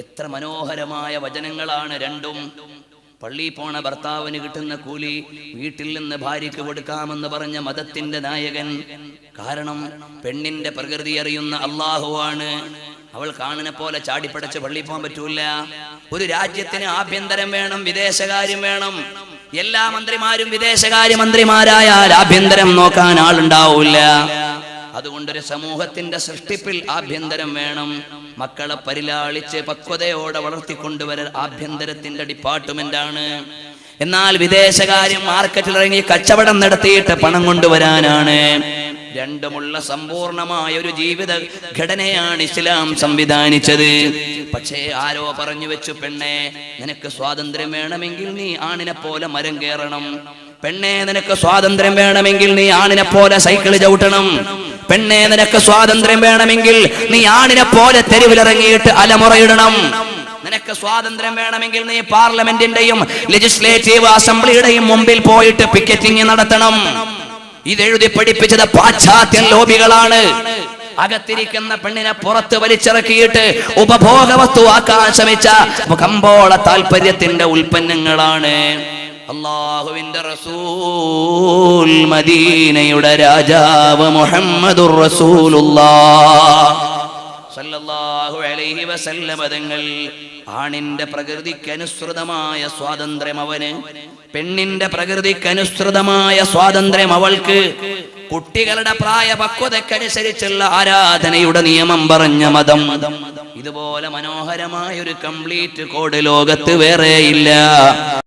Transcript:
എത്ര മനോഹരമായ വചനങ്ങളാണ് രണ്ടും. പള്ളി പോണ ഭർത്താവിന് കിട്ടുന്ന കൂലി വീട്ടിൽ നിന്ന് ഭാര്യയ്ക്ക് കൊടുക്കാമെന്ന് പറഞ്ഞ മതത്തിന്റെ നായകൻ. കാരണം പെണ്ണിന്റെ പ്രകൃതി അറിയുന്ന അള്ളാഹുവാണ്. അവൾ കാണുന്ന പോലെ ചാടിപ്പടച്ച് പള്ളി പോകാൻ പറ്റൂല. ഒരു രാജ്യത്തിന് ആഭ്യന്തരം വേണം, വിദേശകാര്യം വേണം. എല്ലാ മന്ത്രിമാരും വിദേശകാര്യ മന്ത്രിമാരായാൽ ആഭ്യന്തരം നോക്കാൻ ആളുണ്ടാവൂല. അതുകൊണ്ടൊരു സമൂഹത്തിന്റെ സൃഷ്ടിപ്പിൽ ആഭ്യന്തരം വേണം. മക്കളെ പരിലാളിച്ച് പക്വതയോടെ വളർത്തിക്കൊണ്ടുവരൽ ആഭ്യന്തരത്തിന്റെ ഡിപ്പാർട്ട്മെന്റ് ആണ്. എന്നാൽ വിദേശകാര്യം മാർക്കറ്റിൽ ഇറങ്ങി കച്ചവടം നടത്തിയിട്ട് പണം കൊണ്ടുവരാനാണ്. രണ്ടുമുള്ള സമ്പൂർണമായ ഒരു ജീവിത ഘടനയാണ് ഇസ്ലാം സംവിധാനിച്ചത്. പക്ഷേ ആരോ പറഞ്ഞു വെച്ചു, പെണ്ണെ നിനക്ക് സ്വാതന്ത്ര്യം വേണമെങ്കിൽ നീ ആണിനെ പോലെ മരം കയറണം. പെണ്ണെ നിനക്ക് സ്വാതന്ത്ര്യം വേണമെങ്കിൽ നീ ആണിനെ പോലെ സൈക്കിൾ ചവിട്ടണം. പെണ്ണെ നിനക്ക് സ്വാതന്ത്ര്യം വേണമെങ്കിൽ നീ ആണിനെ പോലെ തെരുവിലിറങ്ങിയിട്ട് അലമുറയിടണം. നിനക്ക് സ്വാതന്ത്ര്യം വേണമെങ്കിൽ നീ പാർലമെന്റിന്റെയും ലെജിസ്ലേറ്റീവ് അസംബ്ലിയുടെയും മുമ്പിൽ പോയിട്ട് പിക്കറ്റിംഗ് നടത്തണം. ഇതെഴുതി പഠിപ്പിച്ചത് പാശ്ചാത്യ ലോബികളാണ്. അകത്തിരിക്കുന്ന പെണ്ണിനെ പുറത്ത് വലിച്ചിറക്കിയിട്ട് ഉപഭോഗ വസ്തുവാക്കാൻ ശ്രമിച്ച കമ്പോള താല്പര്യത്തിന്റെ ഉൽപ്പന്നങ്ങളാണ്. അല്ലാഹുവിന്റെ റസൂൽ മദീനയുടെ രാജാവ് മുഹമ്മദുർ റസൂലുള്ളാഹ് സല്ലല്ലാഹു അലൈഹി വസല്ലം തങ്ങൾ ആണിന്റെ പ്രകൃതിക്കനുസൃതമായ സ്വാതന്ത്ര്യം അവന്, പെണ്ണിന്റെ പ്രകൃതിക്കനുസൃതമായ സ്വാതന്ത്ര്യം അവൾക്ക്. കുട്ടികളുടെ പ്രായപക്വതക്കനുസരിച്ചുള്ള ആരാധനയുടെ നിയമം പറഞ്ഞ മതം. ഇതുപോലെ മനോഹരമായ ഒരു കംപ്ലീറ്റ് കോഡ് ലോകത്ത് വേറെയില്ല.